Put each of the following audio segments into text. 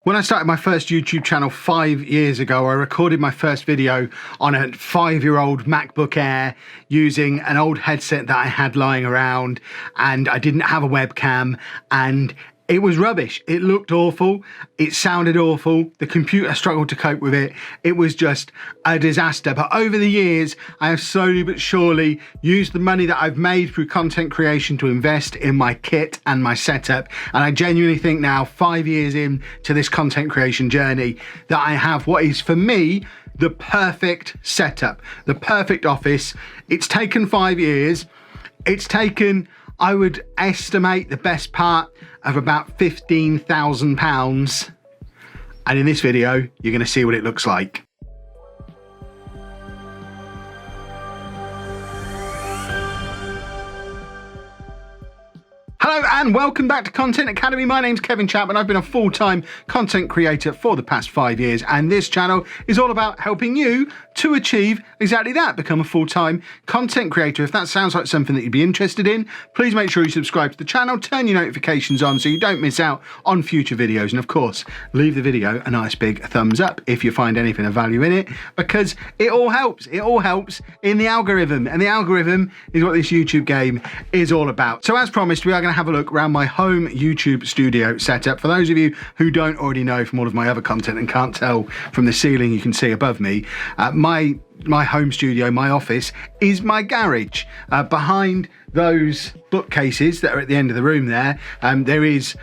When I started my first YouTube channel 5 years ago, I recorded my first video on a 5-year-old MacBook Air using an old headset that I had lying around, and I didn't have a webcam, and it was rubbish. It looked awful. It sounded awful. The computer struggled to cope with it. It was just a disaster. But over the years, I have slowly but surely used the money that I've made through content creation to invest in my kit and my setup. And I genuinely think now, 5 years into this content creation journey, that I have what is, for me, the perfect setup, the perfect office. It's taken 5 years. It's taken, I would estimate, the best part of about £15,000. And in this video, you're going to see what it looks like. Hello and welcome back to Content Academy. My name's Kevin Chapman. I've been a full-time content creator for the past 5 years, and this channel is all about helping you to achieve exactly that, become a full-time content creator. If that sounds like something that you'd be interested in, please make sure you subscribe to the channel, turn your notifications on so you don't miss out on future videos, and of course, leave the video a nice big thumbs up if you find anything of value in it, because it all helps. It all helps in the algorithm, and the algorithm is what this YouTube game is all about. So as promised, we are going to have a look around my home YouTube studio setup. For those of you who don't already know from all of my other content and can't tell from the ceiling you can see above me, my home studio, my office, is my garage. Behind those bookcases that are at the end of the room there, there is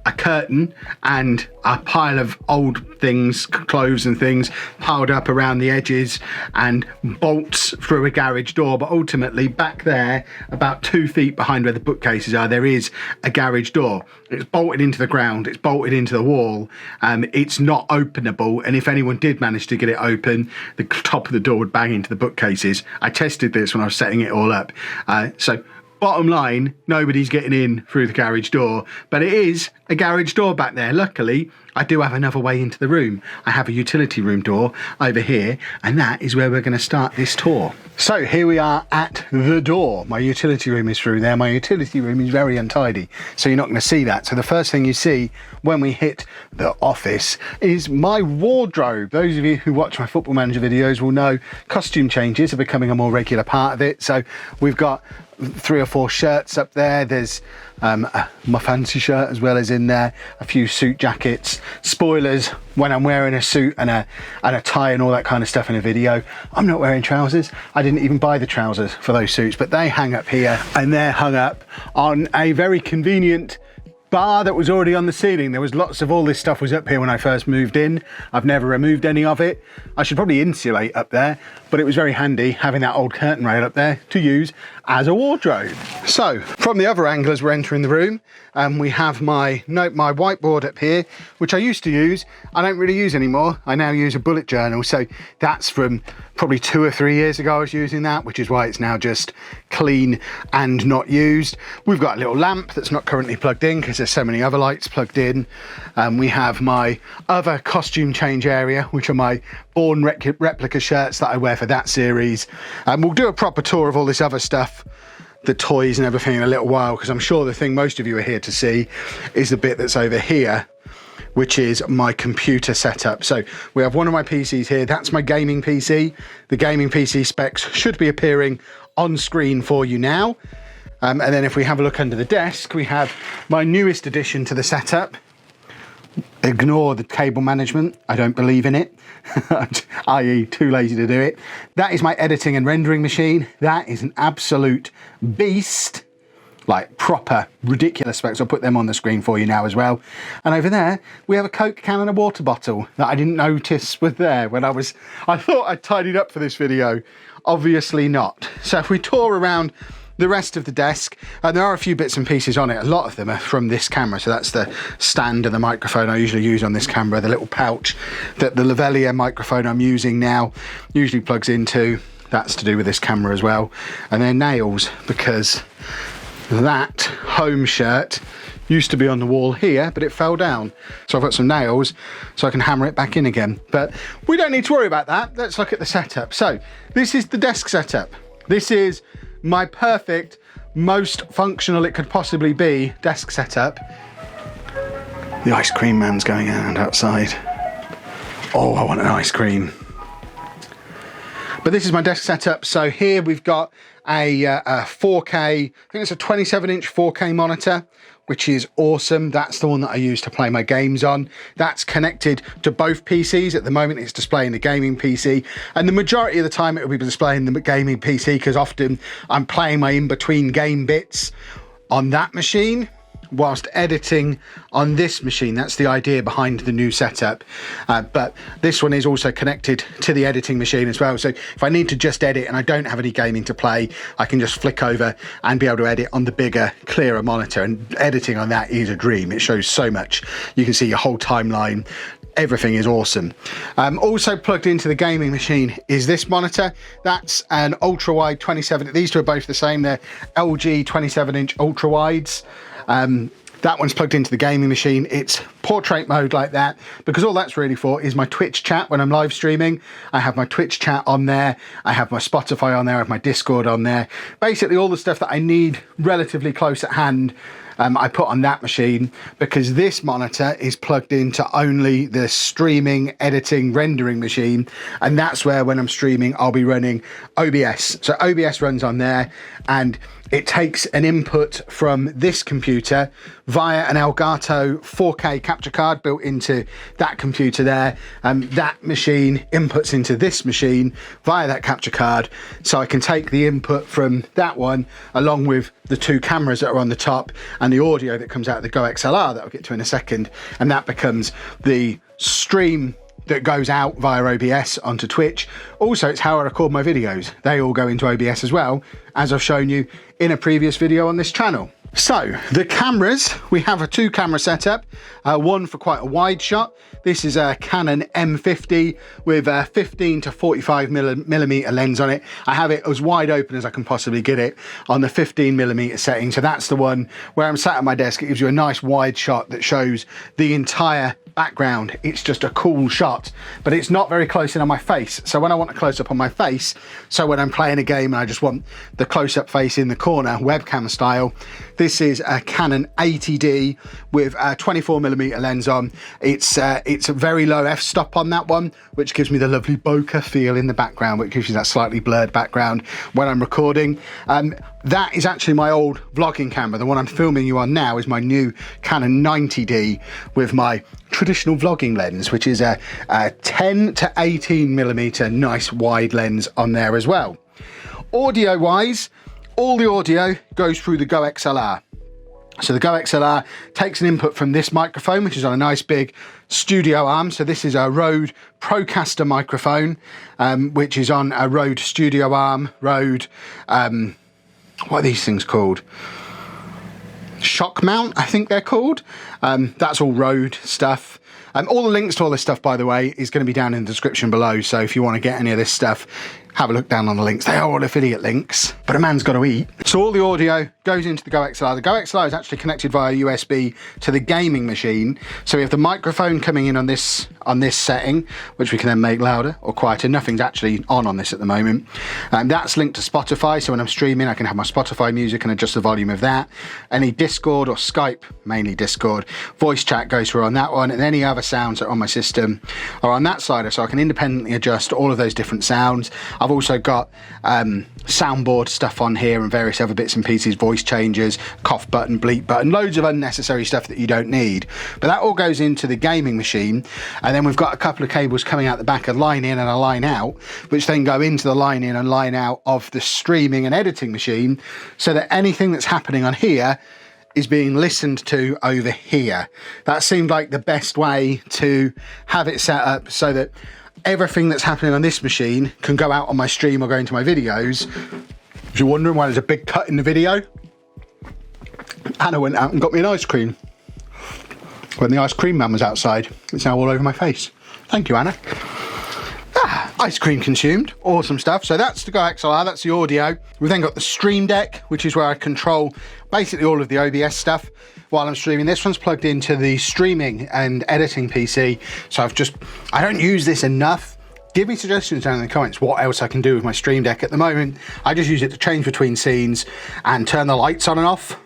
a curtain and a pile of old things, clothes and things piled up around the edges, and bolts through a garage door. But ultimately back there, about 2 feet behind where the bookcases are, there is a garage door. It's bolted into the ground, it's bolted into the wall, it's not openable, and if anyone did manage to get it open, the top of the door would bang into the bookcases. I tested this when I was setting it all up. So bottom line, nobody's getting in through the garage door, but it is a garage door back there. Luckily, I do have another way into the room. I have a utility room door over here, and that is where we're going to start this tour. So here we are at the door. My utility room is through there. My utility room is very untidy, so you're not going to see that. So the first thing you see when we hit the office is my wardrobe. Those of you who watch my Football Manager videos will know costume changes are becoming a more regular part of it. So we've got 3 or 4 shirts up there. There's my fancy shirt as well as in there, a few suit jackets. Spoilers, when I'm wearing a suit and a tie and all that kind of stuff in a video, I'm not wearing trousers. I didn't even buy the trousers for those suits, but they hang up here, and they're hung up on a very convenient bar that was already on the ceiling. There was lots of all this stuff was up here when I first moved in. I've never removed any of it. I should probably insulate up there, but it was very handy having that old curtain rail up there to use as a wardrobe. So from the other angle as we're entering the room, we have my whiteboard up here, which I used to use. I don't really use anymore. I now use a bullet journal. So that's from probably 2 or 3 years ago I was using that, which is why it's now just clean and not used. We've got a little lamp that's not currently plugged in because there's so many other lights plugged in. We have my other costume change area, which are my Born replica shirts that I wear for that series. We'll do a proper tour of all this other stuff, the toys and everything, in a little while, because I'm sure the thing most of you are here to see is the bit that's over here, which is my computer setup. So we have one of my PCs here. That's my gaming PC. The gaming PC specs should be appearing on screen for you now. And then if we have a look under the desk, we have my newest addition to the setup. Ignore the cable management. I don't believe in it, i.e. too lazy to do it. That is my editing and rendering machine. That is an absolute beast. Like proper ridiculous specs. I'll put them on the screen for you now as well. And over there we have a Coke can and a water bottle that I didn't notice was there when I thought I'd tidied up for this video. Obviously not. So if we tour around the rest of the desk, there are a few bits and pieces on it. A lot of them are from this camera. So that's the stand and the microphone I usually use on this camera, the little pouch that the lavalier microphone I'm using now usually plugs into. That's to do with this camera as well. And then nails, because that home shirt used to be on the wall here, but it fell down. So I've got some nails so I can hammer it back in again. But we don't need to worry about that. Let's look at the setup. So this is the desk setup. This is my perfect, most functional it could possibly be desk setup. The ice cream man's going around outside. Oh, I want an ice cream. But this is my desk setup. So here we've got a 4K, I think it's a 27-inch 4K monitor, which is awesome. That's the one that I use to play my games on. That's connected to both PCs. At the moment, it's displaying the gaming PC, and the majority of the time it will be displaying the gaming PC, because often I'm playing my in-between game bits on that machine whilst editing on this machine. That's the idea behind the new setup. But this one is also connected to the editing machine as well. So if I need to just edit and I don't have any gaming to play, I can just flick over and be able to edit on the bigger, clearer monitor. And editing on that is a dream. It shows so much. You can see your whole timeline. Everything is awesome. Also plugged into the gaming machine is this monitor. That's an ultra wide 27. These two are both the same. They're LG 27-inch ultra wides. That one's plugged into the gaming machine. It's portrait mode like that, because all that's really for is my Twitch chat when I'm live streaming. I have my Twitch chat on there. I have my Spotify on there. I have my Discord on there. Basically all the stuff that I need relatively close at hand, I put on that machine, because this monitor is plugged into only the streaming, editing, rendering machine. And that's where, when I'm streaming, I'll be running OBS. So OBS runs on there, and it takes an input from this computer via an Elgato 4K capture card built into that computer there. That machine inputs into this machine via that capture card. So I can take the input from that one along with the two cameras that are on the top and the audio that comes out of the Go XLR that I'll get to in a second. And that becomes the stream that goes out via OBS onto Twitch. Also, it's how I record my videos. They all go into OBS as well, as I've shown you in a previous video on this channel. So the cameras, we have a 2-camera setup, one for quite a wide shot. This is a Canon M50 with a 15 to 45 millimeter lens on it. I have it as wide open as I can possibly get it on the 15 millimeter setting. So that's the one where I'm sat at my desk. It gives you a nice wide shot that shows the entire background. It's just a cool shot, but it's not very close in on my face. So when I want a close-up on my face, so when I'm playing a game and I just want the close-up face in the corner, webcam style, this is a Canon 80D with a 24 millimeter lens on. It's a very low f-stop on that one, which gives me the lovely bokeh feel in the background, which gives you that slightly blurred background when I'm recording. That is actually my old vlogging camera. The one I'm filming you on now is my new Canon 90D with my traditional vlogging lens, which is a 10 to 18 millimeter nice wide lens on there as well. Audio wise, all the audio goes through the Go XLR. So the Go XLR takes an input from this microphone, which is on a nice big studio arm. So this is a Rode Procaster microphone, which is on a Rode studio arm, Rode, what are these things called? Shock mount, I think they're called. That's all Rode stuff. All the links to all this stuff, by the way, is going to be down in the description below. So if you want to get any of this stuff, have a look down on the links. They are all affiliate links, but a man's got to eat. So all the audio goes into the Go XLR. The Go XLR is actually connected via USB to the gaming machine. So we have the microphone coming in on this setting, which we can then make louder or quieter. Nothing's actually on this at the moment. That's linked to Spotify. So when I'm streaming, I can have my Spotify music and adjust the volume of that. Any Discord or Skype, mainly Discord, voice chat goes through on that one. And any other sounds that are on my system are on that slider. So I can independently adjust all of those different sounds. I've also got soundboard stuff on here and various other bits and pieces, voice changes, cough button, bleep button, loads of unnecessary stuff that you don't need. But that all goes into the gaming machine. And then we've got a couple of cables coming out the back, a line in and a line out, which then go into the line in and line out of the streaming and editing machine, so that anything that's happening on here is being listened to over here. That seemed like the best way to have it set up, so that everything that's happening on this machine can go out on my stream or go into my videos. If you're wondering why there's a big cut in the video, Anna went out and got me an ice cream when the ice cream man was outside. It's now all over my face. Thank you, Anna. Ice cream consumed. Awesome stuff. So that's the Go XLR, that's the audio. We've then got the Stream Deck, which is where I control basically all of the OBS stuff while I'm streaming. This one's plugged into the streaming and editing PC. So I don't use this enough. Give me suggestions down in the comments what else I can do with my Stream Deck. At the moment, I just use it to change between scenes and turn the lights on and off.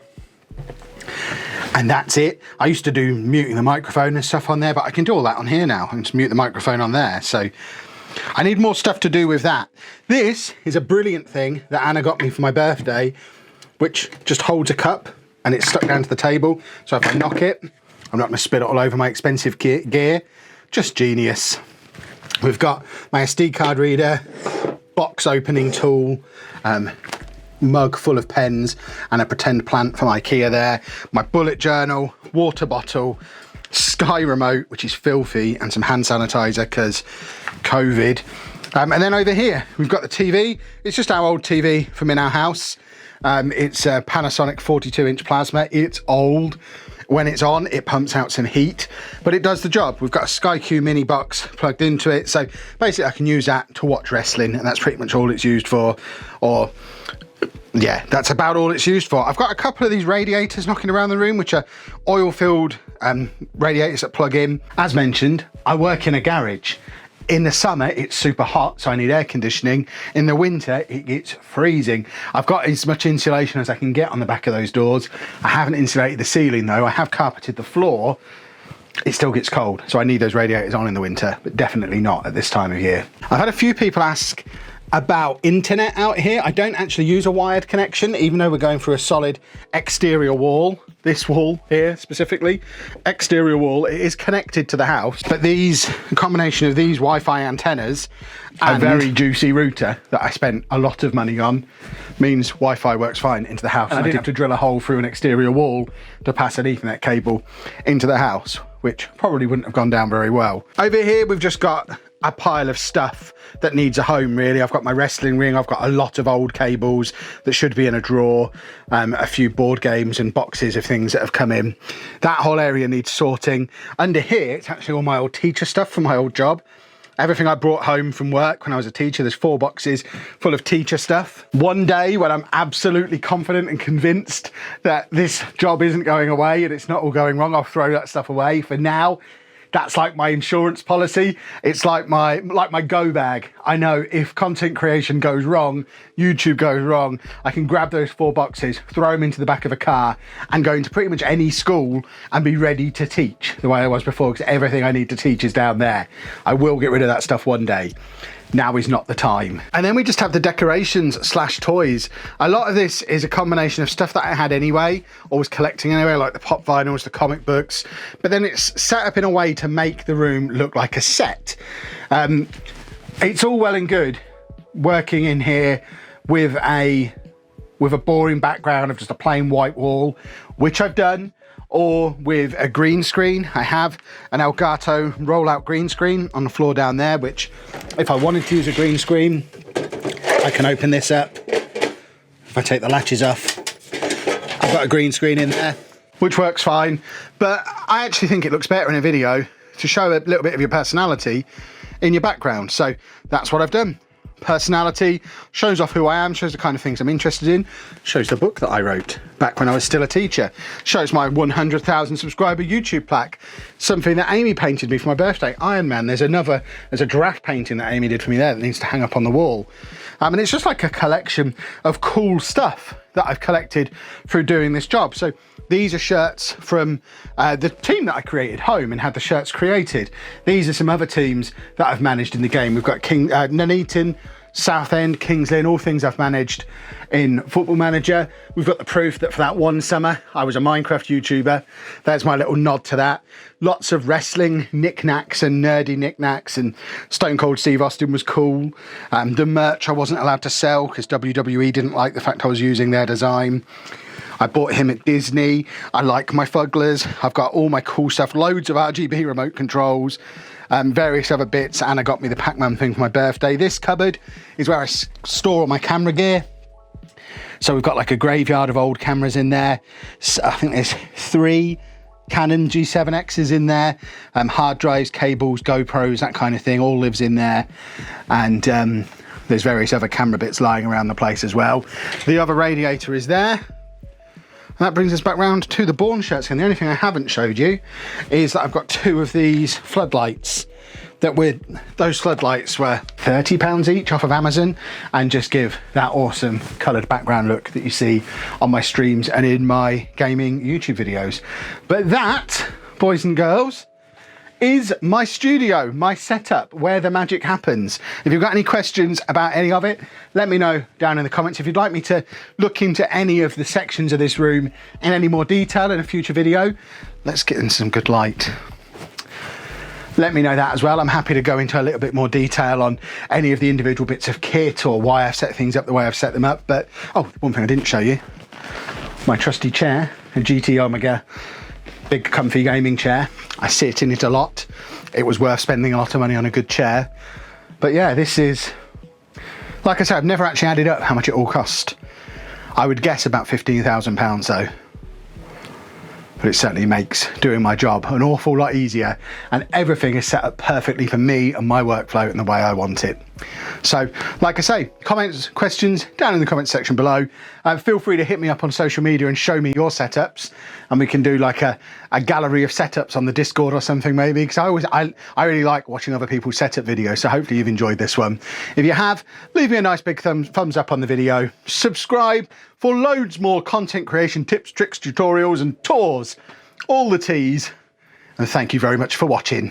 And that's it. I used to do muting the microphone and stuff on there, but I can do all that on here now. I can just mute the microphone on there. So I need more stuff to do with that. This is a brilliant thing that Anna got me for my birthday, which just holds a cup and it's stuck down to the table. So if I knock it, I'm not going to spill it all over my expensive gear. Just genius. We've got my SD card reader, box opening tool, mug full of pens and a pretend plant from IKEA there, my bullet journal, water bottle, Sky remote, which is filthy, and some hand sanitizer because COVID. And then over here, we've got the TV. It's just our old TV from in our house. It's a Panasonic 42-inch plasma. It's old. When it's on, it pumps out some heat, but it does the job. We've got a Sky Q mini box plugged into it. So basically I can use that to watch wrestling, and that's pretty much all it's used for. Or yeah, that's about all it's used for. I've got a couple of these radiators knocking around the room, which are oil-filled radiators that plug in. As mentioned, I work in a garage. In the summer, it's super hot, so I need air conditioning. In the winter, it gets freezing. I've got as much insulation as I can get on the back of those doors. I haven't insulated the ceiling though. I have carpeted the floor. It still gets cold, so I need those radiators on in the winter, but definitely not at this time of year. I've had a few people ask about internet out here. I don't actually use a wired connection, even though we're going through a solid exterior wall. This wall here specifically, exterior wall, it is connected to the house, but a combination of these Wi-Fi antennas and a very juicy router that I spent a lot of money on means Wi-Fi works fine into the house. And I didn't have to drill a hole through an exterior wall to pass an Ethernet cable into the house, which probably wouldn't have gone down very well. Over here, we've just got a pile of stuff that needs a home, really. I've got my wrestling ring, I've got a lot of old cables that should be in a drawer, a few board games and boxes of things that have come in. That whole area needs sorting. Under here, it's actually all my old teacher stuff from my old job. Everything I brought home from work when I was a teacher. There's 4 boxes full of teacher stuff. One day when I'm absolutely confident and convinced that this job isn't going away and it's not all going wrong, I'll throw that stuff away. For now, that's like my insurance policy. It's like my go bag. I know if content creation goes wrong, YouTube goes wrong, I can grab those 4 boxes, throw them into the back of a car and go into pretty much any school and be ready to teach the way I was before, because everything I need to teach is down there. I will get rid of that stuff one day. Now is not the time. And then we just have the decorations / toys. A lot of this is a combination of stuff that I had anyway, or was collecting anyway, like the pop vinyls, the comic books, but then it's set up in a way to make the room look like a set. It's all well and good working in here with a boring background of just a plain white wall, which I've done, or with a green screen. I have an Elgato rollout green screen on the floor down there, which if I wanted to use a green screen, I can open this up. If I take the latches off, I've got a green screen in there, which works fine. But I actually think it looks better in a video to show a little bit of your personality in your background. So that's what I've done. Personality, shows off who I am, shows the kind of things I'm interested in, shows the book that I wrote back when I was still a teacher, shows my 100,000 subscriber YouTube plaque, something that Amy painted me for my birthday, Iron Man. There's a giraffe painting that Amy did for me there that needs to hang up on the wall. And it's just like a collection of cool stuff that I've collected through doing this job. So these are shirts from the team that I created home and had the shirts created. These are some other teams that I've managed in the game. We've got Nuneaton, Southend, Kings Lynn, all things I've managed in Football Manager. We've got the proof that for that one summer I was a Minecraft YouTuber. There's my little nod to that. Lots of wrestling knickknacks and nerdy knickknacks, and Stone Cold Steve Austin was cool. The merch I wasn't allowed to sell because WWE didn't like the fact I was using their design. I bought him at Disney. I like my Fugglers. I've got all my cool stuff, loads of RGB remote controls, various other bits. Anna got me the Pac-Man thing for my birthday. This cupboard is where I store all my camera gear. So we've got like a graveyard of old cameras in there. So I think there's 3 Canon G7Xs in there, hard drives, cables, GoPros, that kind of thing, all lives in there. And there's various other camera bits lying around the place as well. The other radiator is there. And that brings us back round to the Bourne shirts. And the only thing I haven't showed you is that I've got 2 of these floodlights, that those floodlights were £30 each off of Amazon, and just give that awesome coloured background look that you see on my streams and in my gaming YouTube videos. But that, boys and girls, is my studio, my setup, where the magic happens. If you've got any questions about any of it, let me know down in the comments. If you'd like me to look into any of the sections of this room in any more detail in a future video, let's get in some good light. Let me know that as well. I'm happy to go into a little bit more detail on any of the individual bits of kit or why I've set things up the way I've set them up. But, oh, one thing I didn't show you, my trusty chair, a GT Omega, big comfy gaming chair. I sit in it a lot. It was worth spending a lot of money on a good chair. But yeah, this is, like I said, I've never actually added up how much it all cost. I would guess about £15,000 though. But it certainly makes doing my job an awful lot easier, and everything is set up perfectly for me and my workflow and the way I want it. So, like I say, comments, questions down in the comments section below. Feel free to hit me up on social media and show me your setups, and we can do like a gallery of setups on the Discord or something maybe, because I really like watching other people's setup videos, so hopefully you've enjoyed this one. If you have, leave me a nice big thumbs up on the video, subscribe for loads more content creation tips, tricks, tutorials and tours, all the T's, and thank you very much for watching.